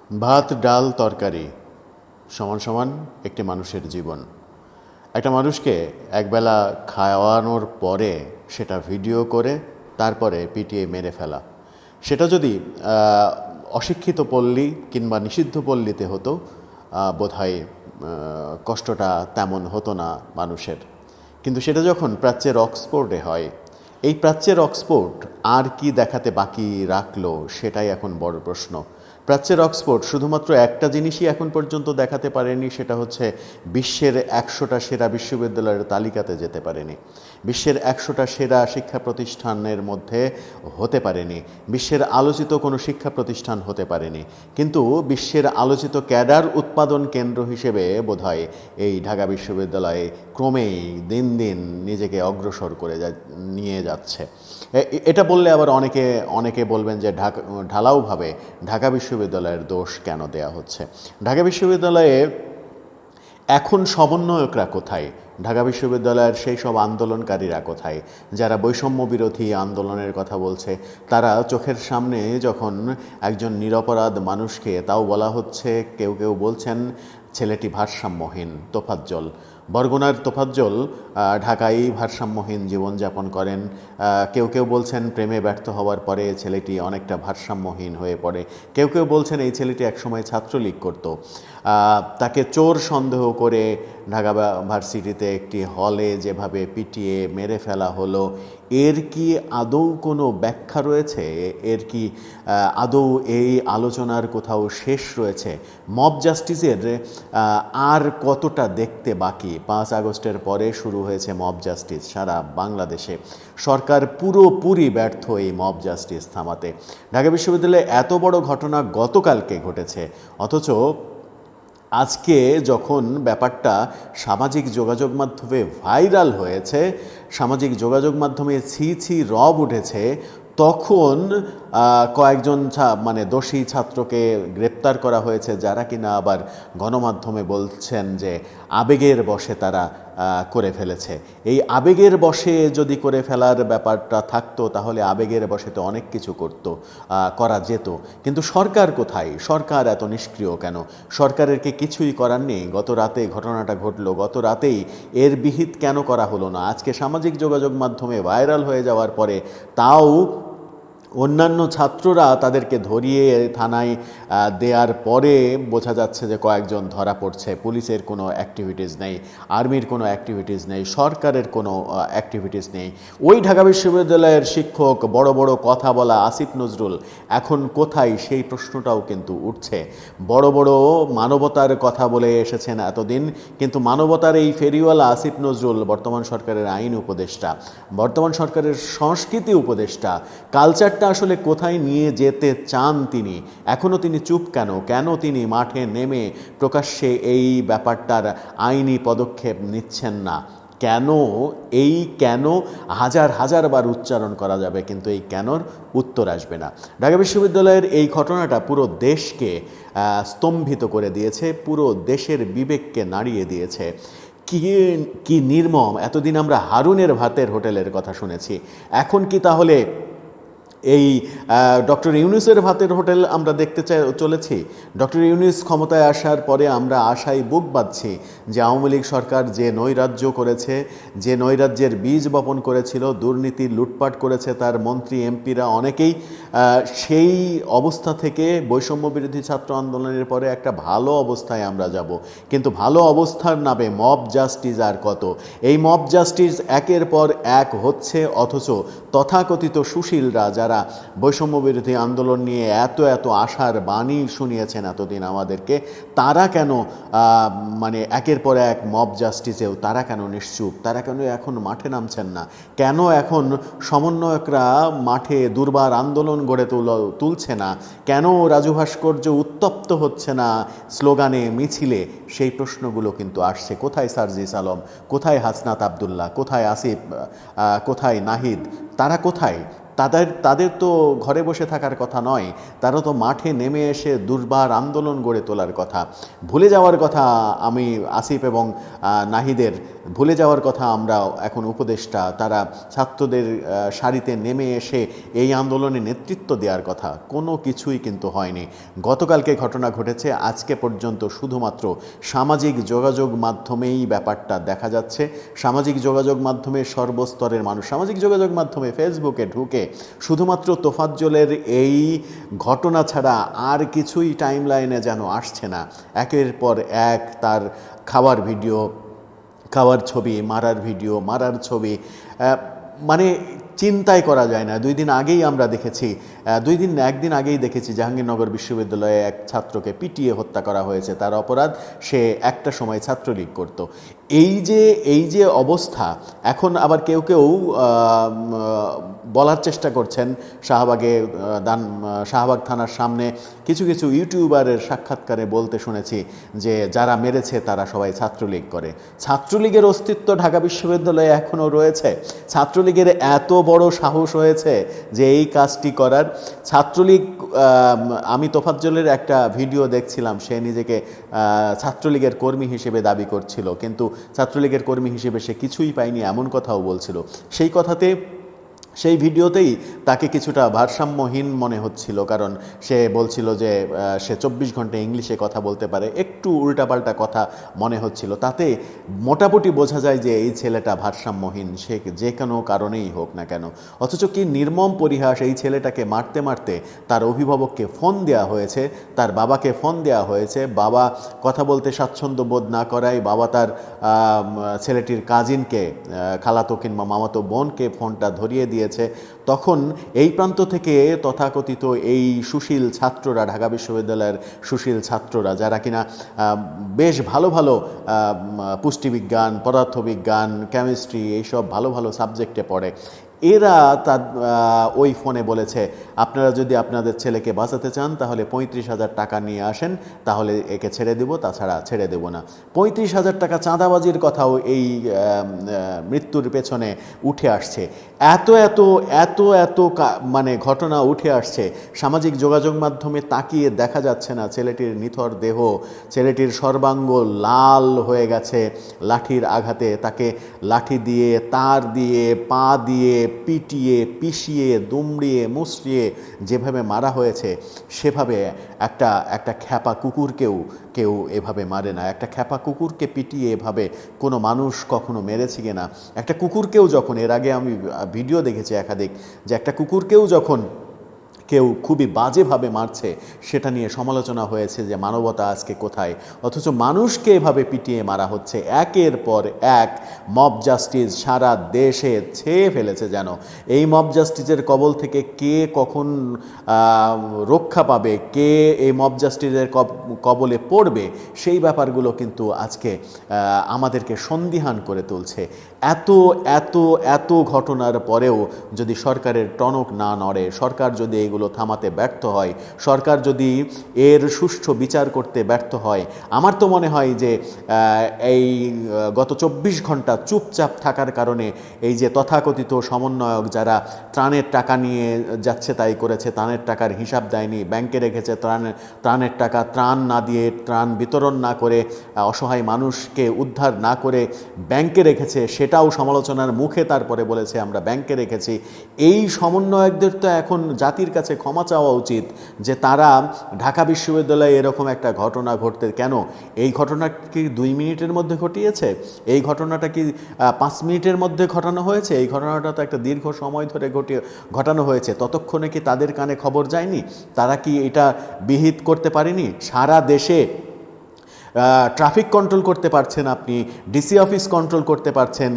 ভাত ডাল তরকারি সমান সমান একটি মানুষের জীবন। একটা মানুষকে একবেলা খাওয়ানোর পরে সেটা ভিডিও করে তারপরে পিটিয়ে মেরে ফেলা, সেটা যদি অশিক্ষিত পল্লী কিংবা নিষিদ্ধ পল্লীতে হতো বোধহয় কষ্টটা তেমন হতো না মানুষের। কিন্তু সেটা যখন প্রাচ্যের অক্সফোর্ডে হয়, এই প্রাচ্যের অক্সফোর্ড আর কি দেখাতে বাকি রাখলো সেটাই এখন বড় প্রশ্ন। প্রাচ্যের অক্সফোর্ড শুধুমাত্র একটা জিনিসই এখন পর্যন্ত দেখাতে পারেনি, সেটা হচ্ছে বিশ্বের 100টা সেরা বিশ্ববিদ্যালয়ের তালিকাতে যেতে পারেনি, বিশ্বের 100টা সেরা শিক্ষা প্রতিষ্ঠানের মধ্যে হতে পারেনি, বিশ্বের আলোচিত কোনো শিক্ষা প্রতিষ্ঠান হতে পারেনি। কিন্তু বিশ্বের আলোচিত ক্যাডার উৎপাদন কেন্দ্র হিসেবে বোধহয় এই ঢাকা বিশ্ববিদ্যালয়ে ক্রমেই দিন দিন নিজেকে অগ্রসর করে নিয়ে যাচ্ছে। এটা বললে আবার অনেকে বলবেন যে ঢালাওভাবে ঢাকা বিশ্ববিদ্যালয়ের দোষ কেন দেয়া হচ্ছে। ঢাকা বিশ্ববিদ্যালয়ে এখন সমন্বয়করা কোথায়? ঢাকা বিশ্ববিদ্যালয়ের সেই সব আন্দোলনকারীরা কোথায় যারা বৈষম্য বিরোধী আন্দোলনের কথা বলছে? তারা চোখের সামনে যখন একজন নিরপরাধ মানুষকে, তাও বলা হচ্ছে, কেউ কেউ বলছেন ছেলেটি ভারসাম্যহীন, তোফাজ্জল, বরগুনার তোফাজ্জল ঢাকায় ভারসাম্যহীন জীবনযাপন করেন। কেউ কেউ বলছেন প্রেমে ব্যর্থ হওয়ার পরে ছেলেটি অনেকটা ভারসাম্যহীন হয়ে পড়ে। কেউ কেউ বলছেন এই ছেলেটি একসময় ছাত্রলীগ করত। তাকে চোর সন্দেহ করে ঢাকা ভার্সিটিতে একটি হলে যেভাবে পিটিয়ে মেরে ফেলা হলো, এর কি আদৌ কোনো ব্যাখ্যা রয়েছে? এর কি আদৌ এই আলোচনার কোথাও শেষ রয়েছে? মব জাস্টিসের আর কতটা দেখতে বাকি? 5 আগস্টের পরে শুরু হয়েছে মব জাস্টিস সারা বাংলাদেশে। সরকার পুরোপুরি ব্যর্থ এই মব জাস্টিস থামাতে। ঢাকা বিশ্ববিদ্যালয়ে এত বড় ঘটনা গতকালকে ঘটেছে, অথচ আজকে যখন ব্যাপারটা সামাজিক যোগাযোগ মাধ্যমে ভাইরাল হয়েছে, সামাজিক যোগাযোগ মাধ্যমে ছি ছি রব উঠেছে, তখন কয়েকজন দোষী ছাত্রকে গ্রেপ্তার করা হয়েছে, যারা কিনা আবার গণমাধ্যমে বলছেন যে আবেগের বশে তারা করে ফেলেছে। এই আবেগের বশে যদি করে ফেলার ব্যাপারটা থাকতো তাহলে আবেগের বশে তো অনেক কিছু করা যেত। কিন্তু সরকার কোথায়? সরকার এত নিষ্ক্রিয় কেন? সরকারের কি কিছুই করার নেই? গত রাতে ঘটনাটা ঘটলো, গত রাতেই এর বিহিত কেন করা হলো না? আজকে সামাজিক যোগাযোগ মাধ্যমে ভাইরাল হয়ে যাওয়ার পরে তাও অন্যান্য ছাত্ররা তাদেরকে ধরিয়ে থানায় দেওয়ার পরে বোঝা যাচ্ছে যে কয়েকজন ধরা পড়ছে। পুলিশের কোনো অ্যাক্টিভিটিস নেই, আর্মির কোনো অ্যাক্টিভিটিস নেই, সরকারের কোনো অ্যাক্টিভিটিস নেই। ওই ঢাকা বিশ্ববিদ্যালয়ের শিক্ষক, বড় বড় কথা বলা আসিফ নজরুল এখন কোথায়? সেই প্রশ্নটাও কিন্তু উঠছে। বড় বড় মানবতার কথা বলে এসেছেন এতদিন, কিন্তু মানবতার এই ফেরিওয়ালা আসিফ নজরুল বর্তমান সরকারের আইন উপদেষ্টা, বর্তমান সরকারের সংস্কৃতি উপদেষ্টা, কালচার আসলে কোথায় নিয়ে যেতে চান তিনি? এখনও তিনি চুপ কেন? কেন তিনি মাঠে নেমে প্রকাশ্যে এই ব্যাপারটার আইনি পদক্ষেপ নিচ্ছেন না? কেন হাজার হাজার বার উচ্চারণ করা যাবে, কিন্তু এই কেনর উত্তর আসবে না। ঢাকা বিশ্ববিদ্যালয়ের এই ঘটনাটা পুরো দেশকে স্তম্ভিত করে দিয়েছে, পুরো দেশের বিবেককে নাড়িয়ে দিয়েছে। কি নির্মম! এতদিন আমরা হারুনের ভাতের হোটেলের কথা শুনেছি, এখন কি তাহলে এই ডক্টর ইউনূসের ভাতের হোটেল আমরা দেখতে চলেছি? ডক্টর ইউনূস ক্ষমতায় আসার পরে আমরা আশায় বুক বাঁধছি যে আওয়ামী লীগ সরকার যে নৈরাজ্য করেছে, যে নৈরাজ্যের বীজ বপন করেছিল, দুর্নীতি লুটপাট করেছে তার মন্ত্রী এমপিরা অনেকেই, সেই অবস্থা থেকে বৈষম্য বিরোধী ছাত্র আন্দোলনের পরে একটা ভালো অবস্থায় আমরা যাব। কিন্তু ভালো অবস্থার নামে মব জাস্টিস আর কত? এই মব জাস্টিস একের পর এক হচ্ছে, অথচ তথাকথিত সুশীলরা যারা বৈষম্য বিরোধী আন্দোলন নিয়ে এত আশার বাণী শুনিয়েছেন এতদিন আমাদেরকে, তারা কেন একের পর এক মব জাস্টিসেও তারা কেন নিশ্চুপ? তারা কেন এখন মাঠে নামছেন না? কেন এখন সমন্বয়করা মাঠে দুর্বার আন্দোলন গড়ে তুলছে না? কেন রাজু ভাস্কর্য উত্তপ্ত হচ্ছে না স্লোগানে, মিছিলে? সেই প্রশ্নগুলো কিন্তু আসছে। কোথায় সার্জিস আলম? কোথায় হাসনাত আবদুল্লাহ? কোথায় আসিফ? কোথায় নাহিদ? তারা কোথায়? তাদের তো ঘরে বসে থাকার কথা নয়, তারা তো মাঠে নেমে এসে দুর্বার আন্দোলন গড়ে তোলার কথা। ভুলে যাওয়ার কথা আমি আসিফ এবং নাহিদের, ভুলে যাওয়ার কথা আমরা এখন উপদেষ্টা, তারা ছাত্রদের সারিতে নেমে এসে এই আন্দোলনে নেতৃত্ব দেওয়ার কথা। কোনো কিছুই কিন্তু হয়নি। গতকালকে ঘটনা ঘটেছে, আজকে পর্যন্ত শুধুমাত্র সামাজিক যোগাযোগ মাধ্যমেই ব্যাপারটা দেখা যাচ্ছে। সামাজিক যোগাযোগ মাধ্যমে সর্বস্তরের মানুষ সামাজিক যোগাযোগ মাধ্যমে ফেসবুকে ঢুকে শুধুমাত্র তোফাজ্জলের এই ঘটনা ছাড়া আর কিছুই টাইমলাইনে যেন আসছে না। একের পর এক তার খাওয়ার ভিডিও, খাওয়ার ছবি, মারার ভিডিও, মারার ছবি, মানে চিন্তাই করা যায় না। একদিন আগেই দেখেছি জাহাঙ্গীরনগর বিশ্ববিদ্যালয়ে এক ছাত্রকে পিটিয়ে হত্যা করা হয়েছে। তার অপরাধ, সে একটা সময় ছাত্রলীগ করত। এই যে অবস্থা, এখন আবার কেউ বলার চেষ্টা করছেন, শাহবাগ থানার সামনে কিছু ইউটিউবারের সাক্ষাৎকারে বলতে শুনেছি যে যারা মেরেছে তারা সবাই ছাত্রলীগ করে। ছাত্রলীগের অস্তিত্ব ঢাকা বিশ্ববিদ্যালয়ে এখনও রয়েছে। ছাত্রলীগের এত বড় সাহস হয়েছে যে এই কাজটি করার। ছাত্রলীগ, আমি তোফাজ্জলের একটা ভিডিও দেখছিলাম, সে নিজেকে ছাত্রলীগের কর্মী হিসেবে দাবি করছিল, কিন্তু ছাত্রলীগের কর্মী হিসেবে সে কিছুই পায়নি এমন কথাও বলছিল। সেই ভিডিওতেই তাকে কিছুটা ভারসাম্যহীন মনে হচ্ছিল, কারণ সে বলছিল যে সে 24 ঘন্টা ইংলিশে কথা বলতে পারে, একটু উল্টাপাল্টা কথা মনে হচ্ছিল। তাতে মোটামুটি বোঝা যায় যে এই ছেলেটা ভারসাম্যহীন, সে যে কোনো কারণেই হোক না কেন। অথচ কি নির্মম পরিহাস, এই ছেলেটাকে মারতে মারতে তার অভিভাবককে ফোন দেওয়া হয়েছে, তার বাবাকে ফোন দেওয়া হয়েছে। বাবা কথা বলতে স্বাচ্ছন্দ্য বোধ না করায় বাবা তার ছেলেটির কাজিনকে, খালাতো কিংবা মামাতো বোনকে ফোনটা ধরিয়ে দিয়েছে। তখন এই প্রান্ত থেকে তথাকথিত এই সুশীল ছাত্ররা, ঢাকা বিশ্ববিদ্যালয়ের সুশীল ছাত্ররা, যারা কিনা বেশ ভালো পুষ্টিবিজ্ঞান, পদার্থবিজ্ঞান, কেমিস্ট্রি, এইসব ভালো সাবজেক্টে পড়ে, এরা তার ওই ফোনে বলেছে, আপনারা যদি আপনাদের ছেলেকে বাঁচাতে চান তাহলে 35,000 টাকা নিয়ে আসেন, তাহলে একে ছেড়ে দেব, তাছাড়া ছেড়ে দেব না। 35,000 টাকা চাঁদাবাজির কথাও এই মৃত্যুর পেছনে উঠে আসছে। এত মানে ঘটনা উঠে আসছে, সামাজিক যোগাযোগ মাধ্যমে তাকিয়ে দেখা যাচ্ছে না ছেলেটির নিথর দেহ, ছেলেটির সর্বাঙ্গ লাল হয়ে গেছে লাঠির আঘাতে। তাকে লাঠি দিয়ে, তার দিয়ে, পা দিয়ে পিটিয়ে, পিষিয়ে, দুমড়িয়ে মুচড়িয়ে যেভাবে মারা হয়েছে, সেভাবে একটা খ্যাপা কুকুরকেও কেউ এভাবে মারে না। একটা খ্যাপা কুকুরকে পিটিয়ে এভাবে কোনো মানুষ কখনো মেরেছে কিনা? একটা কুকুরকেও যখন, এর আগে আমি ভিডিও দেখেছি একাধিক, যে একটা কুকুরকেও যখন কেউ খুবই বাজেভাবে মারছে, সেটা নিয়ে সমালোচনা হয়েছে যে মানবতা আজকে কোথায়। অথচ মানুষকে এভাবে পিটিয়ে মারা হচ্ছে। একের পর এক মব জাস্টিস সারা দেশে ছেয়ে ফেলেছে। যেন এই মব জাস্টিসের কবল থেকে কে কখন রক্ষা পাবে, কে এই মব জাস্টিসের কবলে পড়বে, সেই ব্যাপারগুলো কিন্তু আজকে আমাদেরকে সন্দিহান করে তুলছে। এত ঘটনার পরেও যদি সরকারের টনক না নড়ে, সরকার যদি এগুলো থামাতে ব্যর্থ হয়, সরকার যদি এর সুষ্ঠু বিচার করতে ব্যর্থ হয়, আমার তো মনে হয় যে এই গত 24 ঘন্টা চুপচাপ থাকার কারণে এই যে তথাকথিত সমন্বয়ক যারা ত্রাণের টাকা নিয়ে যাচ্ছে তাই করেছে, ত্রাণের টাকার হিসাব দেয়নি, ব্যাংকে রেখেছে ত্রাণের টাকা, ত্রাণ না দিয়ে, ত্রাণ বিতরণ না করে, অসহায় মানুষকে উদ্ধার না করে ব্যাংকে রেখেছে, সেটাও সমালোচনার মুখে তারপরে বলেছে আমরা ব্যাংকে রেখেছি। এই সমন্বয়কদের তো এখন জাতির কাছে ক্ষমা চাওয়া উচিত যে তারা ঢাকা বিশ্ববিদ্যালয়ে এরকম একটা ঘটনা ঘটতে, কেন এই ঘটনা কি 2 মিনিটের মধ্যে ঘটিয়েছে? এই ঘটনাটা কি 5 মিনিটের মধ্যে ঘটানো হয়েছে? এই ঘটনাটা তো একটা দীর্ঘ সময় ধরে ঘটানো হয়েছে। ততক্ষণে কি তাদের কানে খবর যায়নি? তারা কি এটা বিহিত করতে পারেনি? সারা দেশে ট্রাফিক কন্ট্রোল করতে পারছেন, আপনি ডিসি অফিস কন্ট্রোল করতে পারছেন,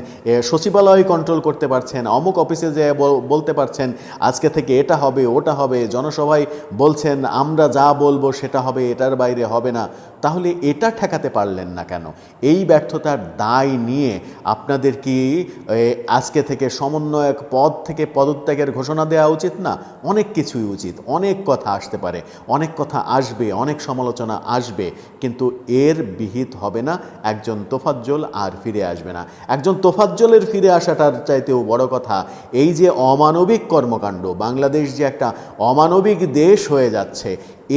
সচিবালয় কন্ট্রোল করতে পারছেন, অমুক অফিসে যে বলতে পারছেন আজকে থেকে এটা হবে, ওটা হবে, জনসভায় বলছেন আমরা যা বলবো সেটা হবে, এটার বাইরে হবে না। তাহলে এটা ঠেকাতে পারলেন না কেন? এই ব্যর্থতার দায় নিয়ে আপনাদের কি আজকে থেকে সমন্বয়ক পদ থেকে পদত্যাগের ঘোষণা দেওয়া উচিত না? অনেক কিছুই উচিত। অনেক কথা আসতে পারে, অনেক কথা আসবে, অনেক সমালোচনা আসবে, কিন্তু এর বিহিত হবে না। একজন তোফাজ্জল আর ফিরে আসবে না। একজন তোফাজ্জলের ফিরে আসাটার চাইতেও বড় কথা, এই যে অমানবিক কর্মকাণ্ড, বাংলাদেশ যে একটা অমানবিক দেশ হয়ে যাচ্ছে,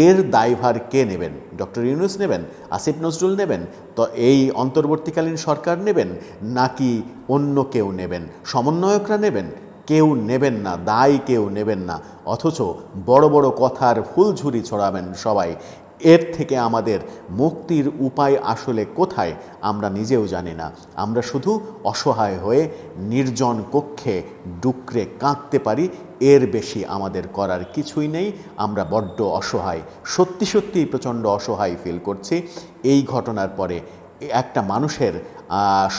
এর দায়ভার কে নেবেন? ডক্টর ইউনূস নেবেন? আসিফ নজরুল নেবেন? তো এই অন্তর্বর্তীকালীন সরকার নেবেন? নাকি অন্য কেউ নেবেন? সমন্বয়করা নেবেন? কেউ নেবেন না, দায় কেউ নেবেন না। অথচ বড় বড় কথার ফুলঝুরি ছড়াবেন সবাই। এর থেকে আমাদের মুক্তির উপায় আসলে কোথায় আমরা নিজেও জানি না। আমরা শুধু অসহায় হয়ে নির্জন কক্ষে ডুকরে কাঁদতে পারি, এর বেশি আমাদের করার কিছুই নেই। আমরা বড্ড অসহায়, সত্যি সত্যিই প্রচণ্ড অসহায় ফিল করছি। এই ঘটনার পরে একটা মানুষের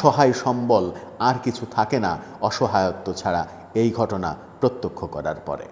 সহায় সম্বল আর কিছু থাকে না অসহায়ত্ব ছাড়া, এই ঘটনা প্রত্যক্ষ করার পরে।